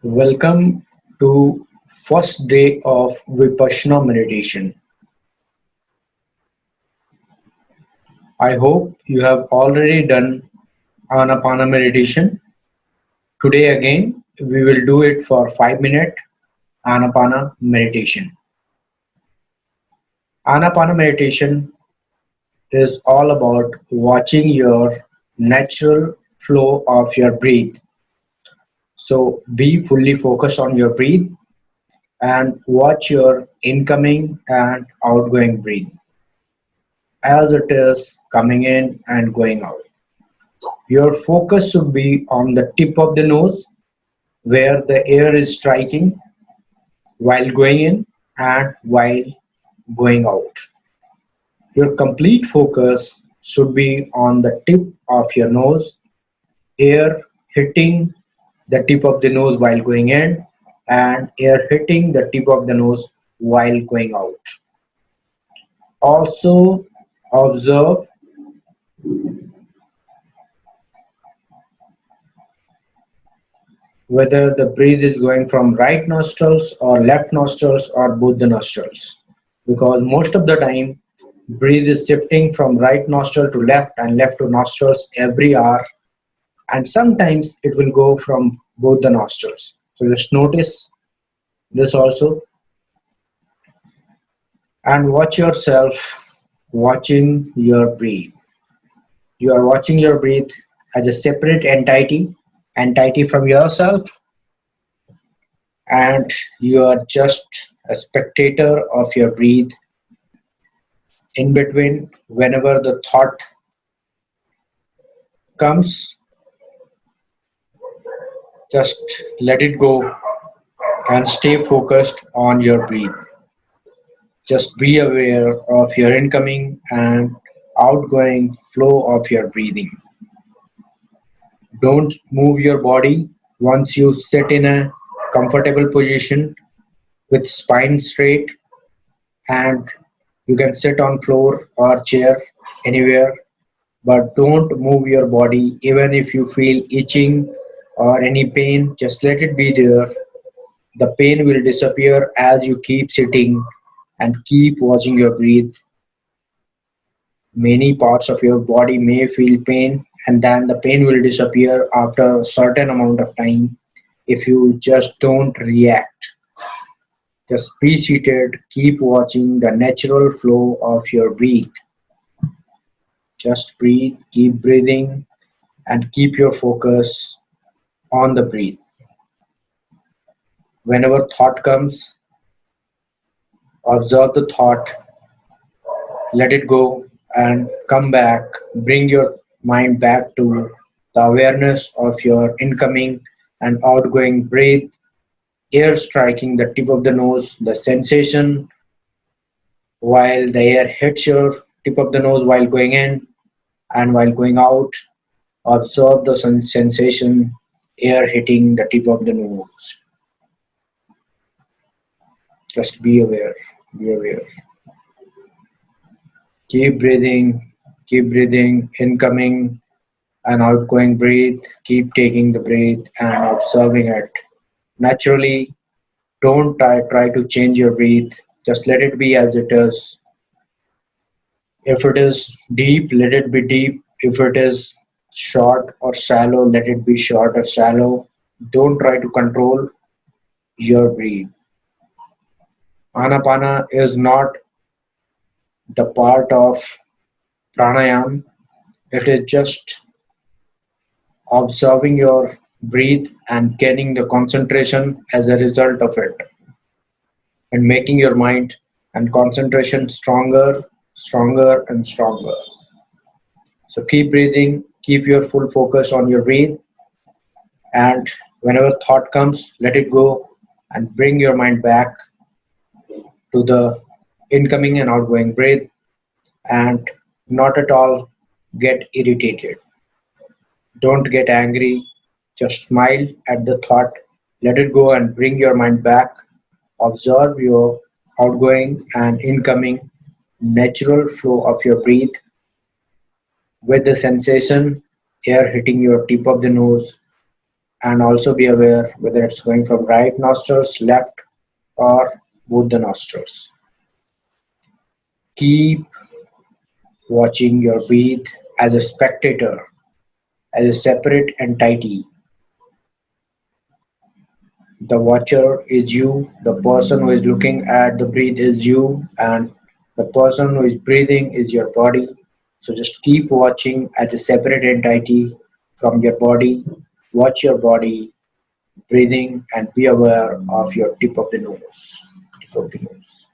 Welcome to first day of Vipassana meditation. I hope you have already done Anapana meditation. Today again we will do it for 5 minute Anapana meditation. Anapana meditation is all about watching your natural flow of your breath. So be fully focused on your breath and watch your incoming and outgoing breath as it is coming in and going out. Your focus should be on the tip of the nose where the air is striking while going in and while going out. Your complete focus should be on the tip of your nose, air hitting the tip of the nose while going in and air hitting the tip of the nose while going out. Also observe whether the breath is going from right nostrils or left nostrils or both the nostrils, because most of the time breath is shifting from right nostril to left and left to nostrils every hour, and sometimes it will go from both the nostrils. So just notice this also and watch yourself watching your breath. You are watching your breath as a separate entity from yourself, and you are just a spectator of your breath. In between, whenever the thought comes, just let it go and stay focused on your breath. Just be aware of your incoming and outgoing flow of your breathing. Don't move your body once you sit in a comfortable position with spine straight, and you can sit on floor or chair anywhere, but don't move your body even if you feel itching or any pain. Just let it be there. The pain will disappear as you keep sitting and keep watching your breath. Many parts of your body may feel pain, and then the pain will disappear after a certain amount of time if you just don't react. Just be seated, keep watching the natural flow of your breath. Just breathe, keep breathing, and keep your focus on the breath. Whenever thought comes, observe the thought, let it go, and come back. Bring your mind back to the awareness of your incoming and outgoing breath, air striking the tip of the nose, the sensation while the air hits your tip of the nose while going in and while going out. Observe the sensation, air hitting the tip of the nose. Just be aware, be aware. Keep breathing, incoming and outgoing breath. Keep taking the breath and observing it. Naturally, don't try to change your breath. Just let it be as it is. If it is deep, let it be deep. If it is short or shallow, let it be short or shallow. Don't try to control your breath. Anapana is not the part of pranayam. It is just observing your breath and gaining the concentration as a result of it, and making your mind and concentration stronger, stronger, and stronger. So keep breathing, keep your full focus on your breath, and whenever thought comes, let it go and bring your mind back to the incoming and outgoing breath, and not at all get irritated. Don't get angry, just smile at the thought, let it go and bring your mind back. Observe your outgoing and incoming natural flow of your breath with the sensation air hitting your tip of the nose and also be aware whether it's going from right nostrils, left, or both the nostrils. Keep watching your breath as a spectator, as a separate entity. The watcher is you, the person who is looking at the breath is you, and the person who is breathing is your body. So just keep watching as a separate entity from your body. Watch your body, breathing, and be aware of your tip of the nose. Tip of the nose.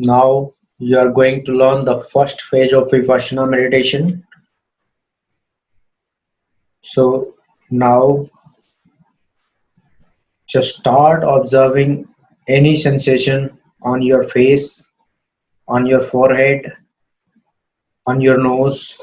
Now you are going to learn the first phase of Vipassana meditation. So now just start observing any sensation on your face, on your forehead, on your nose,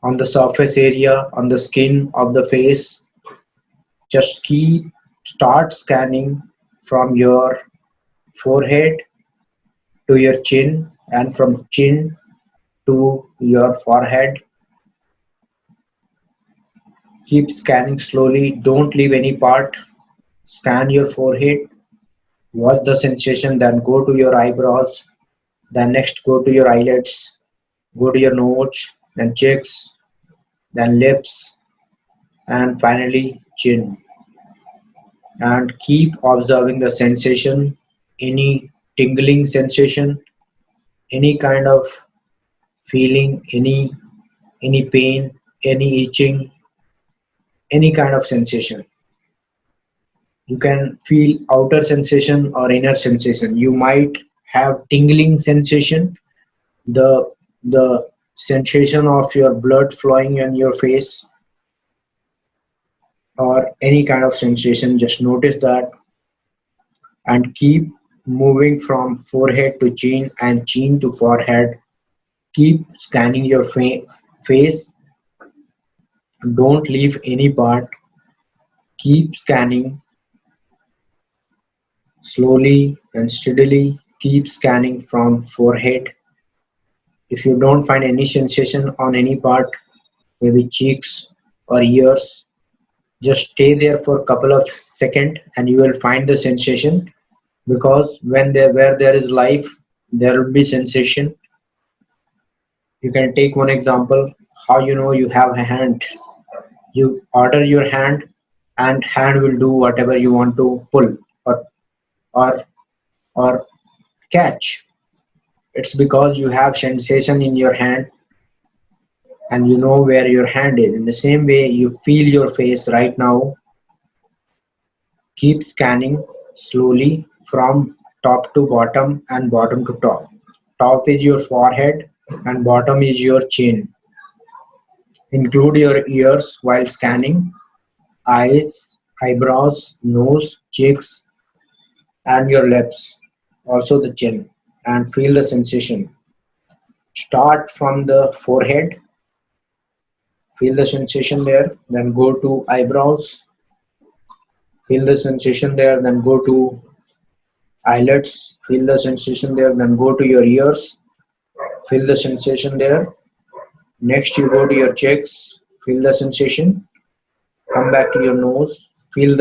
on the surface area, on the skin of the face. Just start scanning from your forehead to your chin and from chin to your forehead. Keep scanning slowly, don't leave any part. Scan your forehead, watch the sensation, then go to your eyebrows, then next go to your eyelids, go to your nose, then cheeks, then lips, and finally chin. And keep observing the sensation, any tingling sensation, any kind of feeling, any pain, any itching, any kind of sensation. You can feel outer sensation or inner sensation. You might have tingling sensation, the the sensation of your blood flowing in your face, or any kind of sensation. Just notice that and keep moving from forehead to chin and chin to forehead. Keep scanning your face. Don't leave any part. Keep scanning slowly and steadily. Keep scanning from forehead. If you don't find any sensation on any part, maybe cheeks or ears, just stay there for a couple of seconds and you will find the sensation, because where there is life, there will be sensation. You can take one example, how you know you have a hand. You order your hand and hand will do whatever you want to pull or or or catch. It's because you have sensation in your hand and you know where your hand is. In the same way, you feel your face right now. Keep scanning slowly from top to bottom and bottom to top. Top is your forehead and bottom is your chin. Include your ears while scanning, eyes, eyebrows, nose, cheeks, and your lips, also the chin, and feel the sensation. Start from the forehead, feel the sensation there, then go to eyebrows, feel the sensation there, then go to eyelids, feel the sensation there, then go to your ears, feel the sensation there. Next, you go to your cheeks, feel the sensation, come back to your nose, feel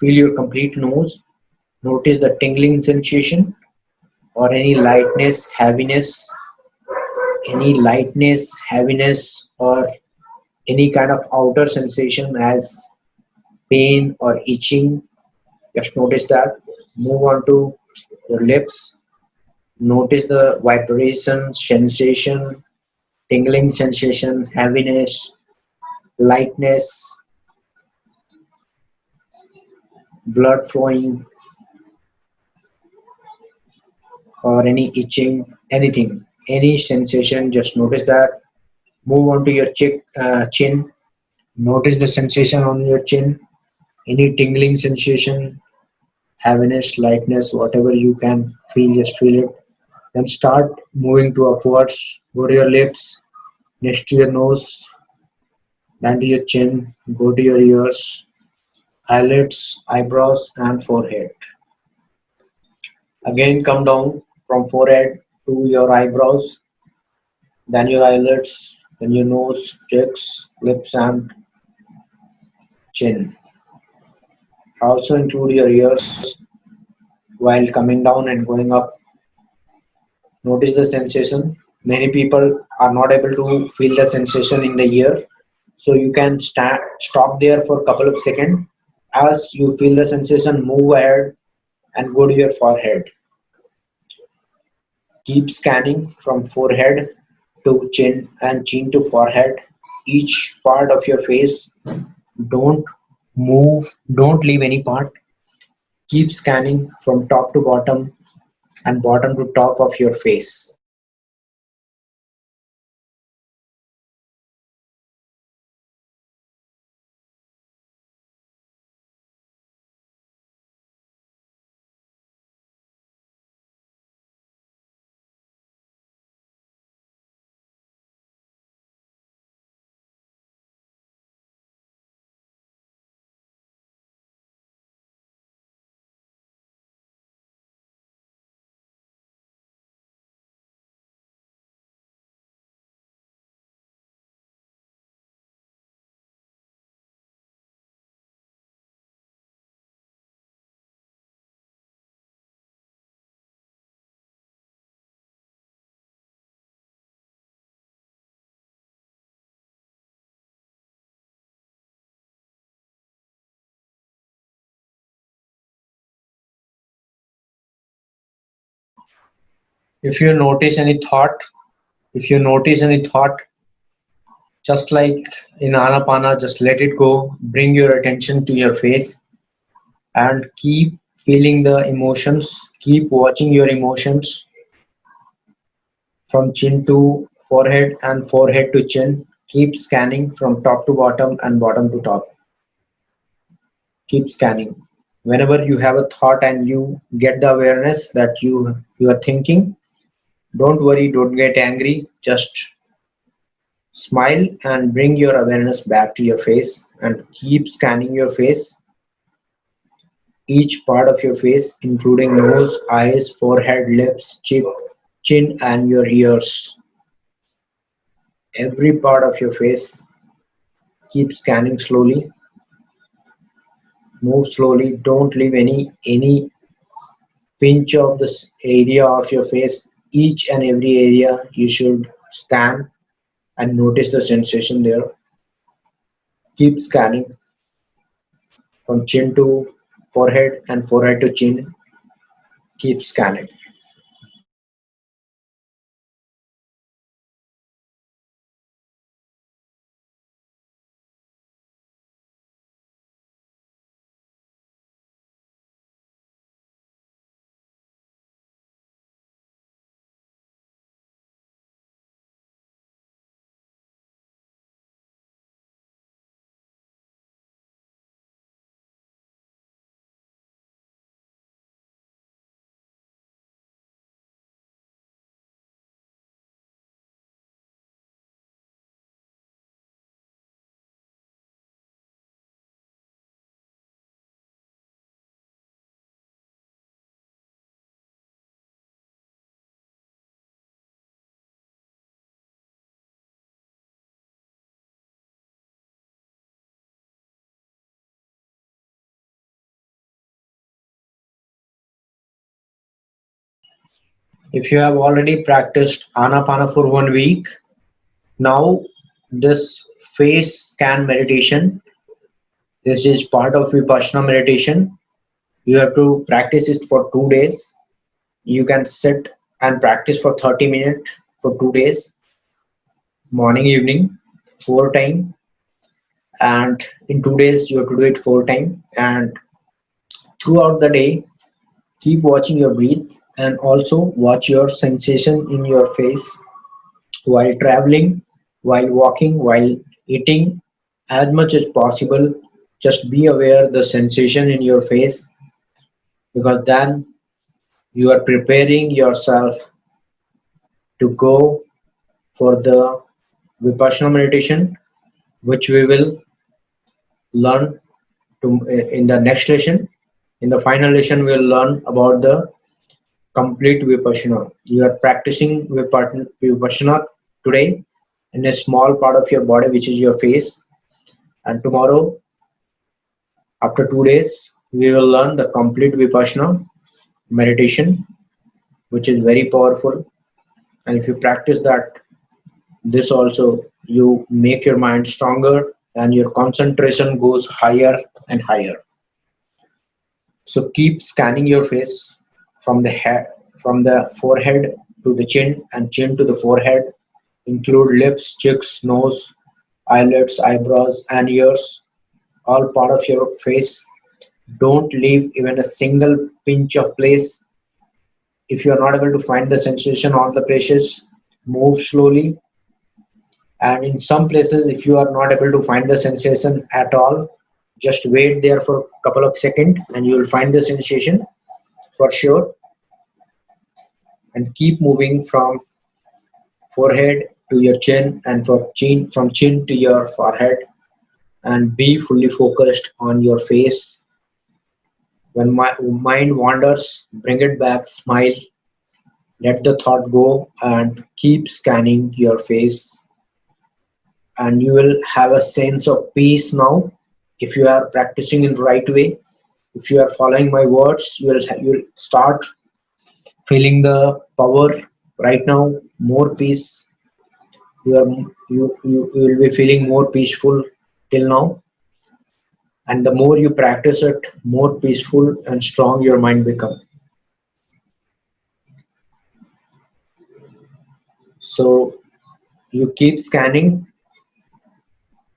your complete nose, notice the tingling sensation or any lightness, heaviness, or any kind of outer sensation as pain or itching. Just notice that. Move on to your lips. Notice the vibration, sensation, tingling sensation, heaviness, lightness, blood flowing, or any itching, anything, any sensation. Just notice that. Move on to your chin. Notice the sensation on your chin. Any tingling sensation, heaviness, lightness, whatever you can feel, just feel it. Then start moving to upwards. Go to your lips, next to your nose, then to your chin, go to your ears, eyelids, eyebrows, and forehead. Again, come down from forehead to your eyebrows, then your eyelids, then your nose, cheeks, lips, and chin. Also include your ears while coming down and going up. Notice the sensation. Many people are not able to feel the sensation in the ear, so you can stop there for a couple of seconds. As you feel the sensation, move ahead and go to your forehead. Keep scanning from forehead to chin and chin to forehead. Each part of your face. Don't move, don't leave any part. Keep scanning from top to bottom and bottom to top of your face. If you notice any thought, if you notice any thought, just like in Anapana, just let it go. Bring your attention to your face and keep feeling the emotions. Keep watching your emotions from chin to forehead and forehead to chin. Keep scanning from top to bottom and bottom to top. Keep scanning. Whenever you have a thought and you get the awareness that you are thinking, don't worry, don't get angry. Just smile and bring your awareness back to your face and keep scanning your face, each part of your face, including nose, eyes, forehead, lips, cheek, chin, and your ears. Every part of your face. Keep scanning slowly. Move slowly. Don't leave any pinch of this area of your face. Each and every area you should scan and notice the sensation there. Keep scanning from chin to forehead and forehead to chin. Keep scanning. If you have already practiced Anapana for 1 week, now this face scan meditation, this is part of Vipassana meditation. You have to practice it for 2 days. You can sit and practice for 30 minutes for 2 days, morning, evening, four time. And in 2 days, you have to do it four time. And throughout the day, keep watching your breath and also watch your sensation in your face while traveling, while walking, while eating. As much as possible, just be aware the sensation in your face, because then you are preparing yourself to go for the Vipassana meditation, which we will learn in the next lesson. In the final lesson, we'll learn about the complete Vipassana. You are practicing Vipassana today in a small part of your body, which is your face, and tomorrow, after 2 days, we will learn the complete Vipassana meditation, which is very powerful. And if you practice that, this also you make your mind stronger and your concentration goes higher and higher. So keep scanning your face from the head, from the forehead to the chin and chin to the forehead. Include lips, cheeks, nose, eyelids, eyebrows, and ears, all part of your face. Don't leave even a single pinch of place. If you are not able to find the sensation on the places, move slowly. And in some places, if you are not able to find the sensation at all, just wait there for a couple of seconds and you will find the sensation for sure. And keep moving from forehead to your chin and from chin to your forehead, and be fully focused on your face. When my mind wanders, bring it back, smile, let the thought go, and keep scanning your face. And you will have a sense of peace now if you are practicing in the right way. If you are following my words, you'll start feeling the power right now. More peace. You will be feeling more peaceful till now, and the more you practice it, more peaceful and strong your mind become. So you keep scanning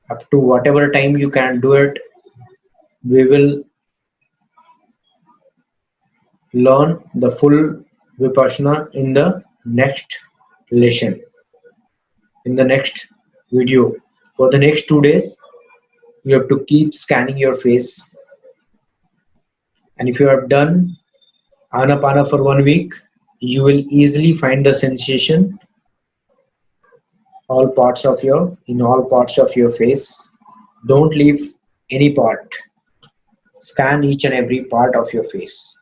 up to whatever time you can do it. We will learn the full Vipassana in the next lesson, in the next video. For the next 2 days, you have to keep scanning your face. And if you have done Anapana for 1 week, you will easily find the sensation in all parts of your face. Don't leave any part. Scan each and every part of your face.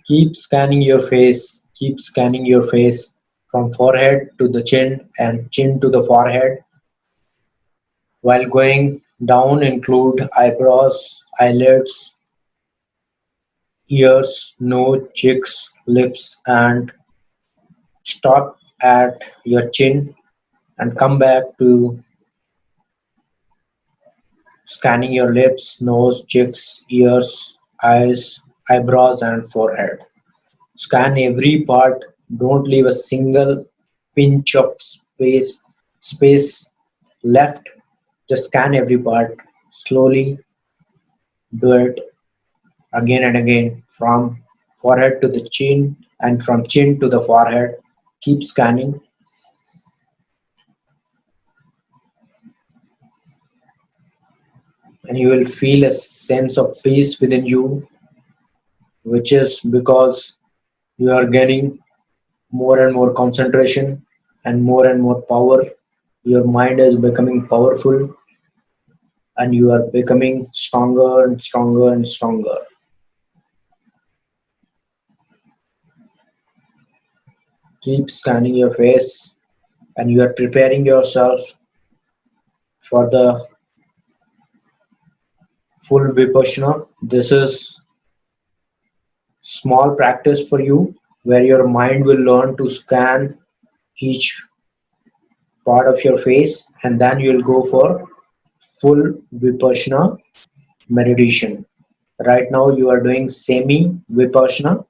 Keep scanning your face. Keep scanning your face from forehead to the chin and chin to the forehead. While going down, include eyebrows, eyelids, ears, nose, cheeks, lips, and stop at your chin and come back to scanning your lips, nose, cheeks, ears, eyes, eyebrows, and forehead. Scan every part. Don't leave a single pinch of space left. Just scan every part. Slowly do it again and again from forehead to the chin, and from chin to the forehead. Keep scanning, and you will feel a sense of peace within you, which is because you are getting more and more concentration and more power. Your mind is becoming powerful, and you are becoming stronger and stronger and stronger. Keep scanning your face, and you are preparing yourself for the full vipassana. This is small practice for you where your mind will learn to scan each part of your face, and then you'll go for full vipassana meditation. Right now you are doing semi vipassana.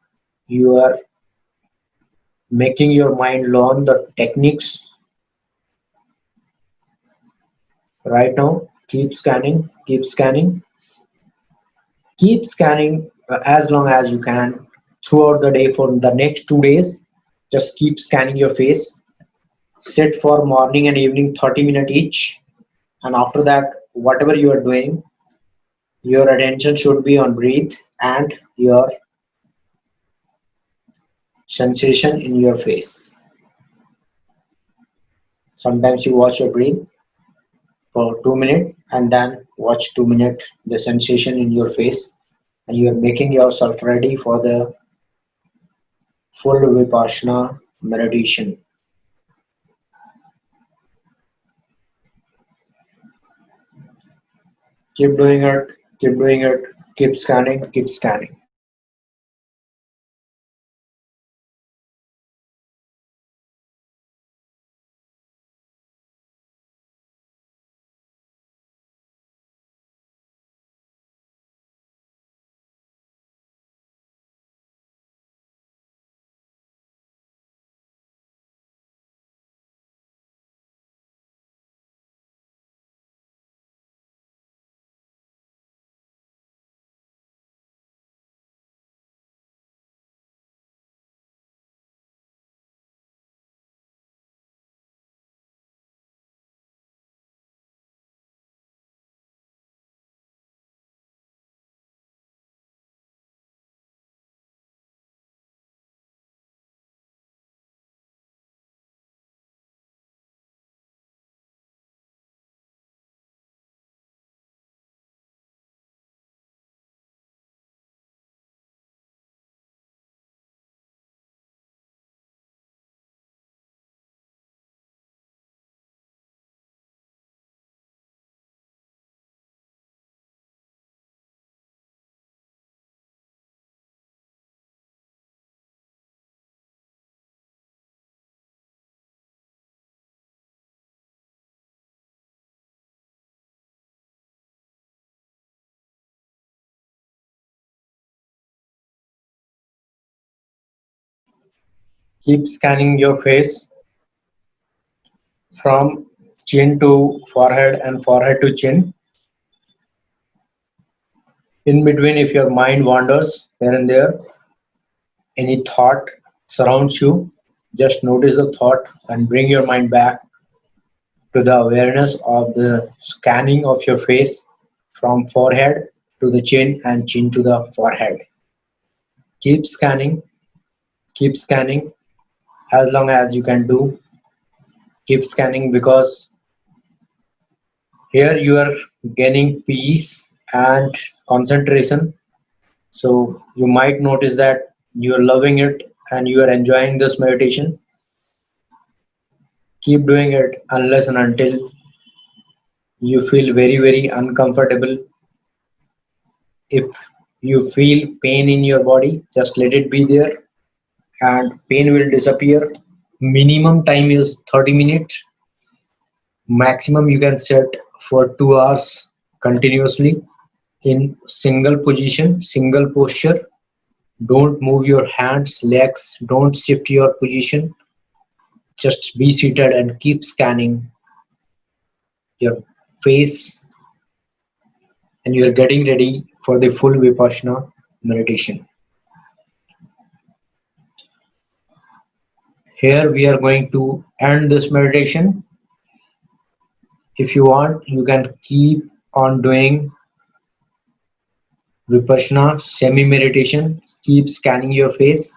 You are making your mind learn the techniques. Right now keep scanning, keep scanning as long as you can throughout the day. For the next 2 days, just keep scanning your face. Sit for morning and evening 30 minutes each, and after that, whatever you are doing, your attention should be on breathe and your sensation in your face. Sometimes you watch your breathe for 2 minutes and then watch 2 minutes the sensation in your face, and you are making yourself ready for the full vipassana meditation. Keep doing it, keep doing it, keep scanning, keep scanning. Keep scanning your face from chin to forehead and forehead to chin. In between, if your mind wanders here and there, any thought surrounds you, just notice the thought and bring your mind back to the awareness of the scanning of your face from forehead to the chin and chin to the forehead. Keep scanning, keep scanning as long as you can do. Keep scanning because here you are gaining peace and concentration. So you might notice that you are loving it and you are enjoying this meditation. Keep doing it unless and until you feel very uncomfortable. If you feel pain in your body, just let it be there and pain will disappear. Minimum time is 30 minutes. Maximum you can set for 2 hours continuously in single position, single posture. Don't move your hands, legs, don't shift your position. Just be seated and keep scanning your face, and you are getting ready for the full Vipassana meditation. Here we are going to end this meditation. If you want, you can keep on doing Vipassana semi meditation. Keep scanning your face,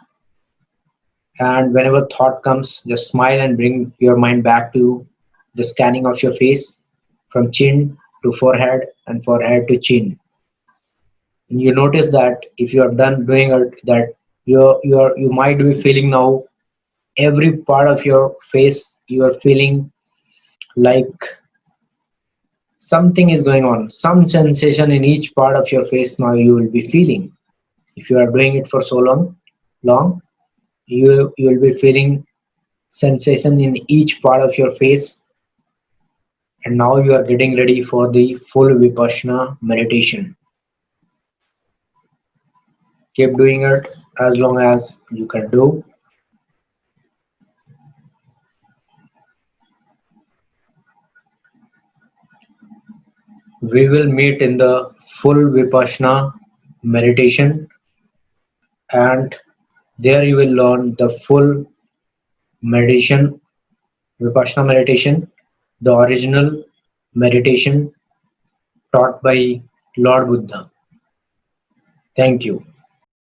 and whenever thought comes, just smile and bring your mind back to the scanning of your face from chin to forehead and forehead to chin. And you notice that if you are done doing it, that you might be feeling now every part of your face. You are feeling like something is going on, some sensation in each part of your face. Now you will be feeling. If you are doing it for so long, you will be feeling sensation in each part of your face. And now you are getting ready for the full Vipassana meditation. Keep doing it as long as you can do. We will meet in the full Vipassana meditation, and there you will learn the full meditation, Vipassana meditation, the original meditation taught by Lord Buddha. Thank you.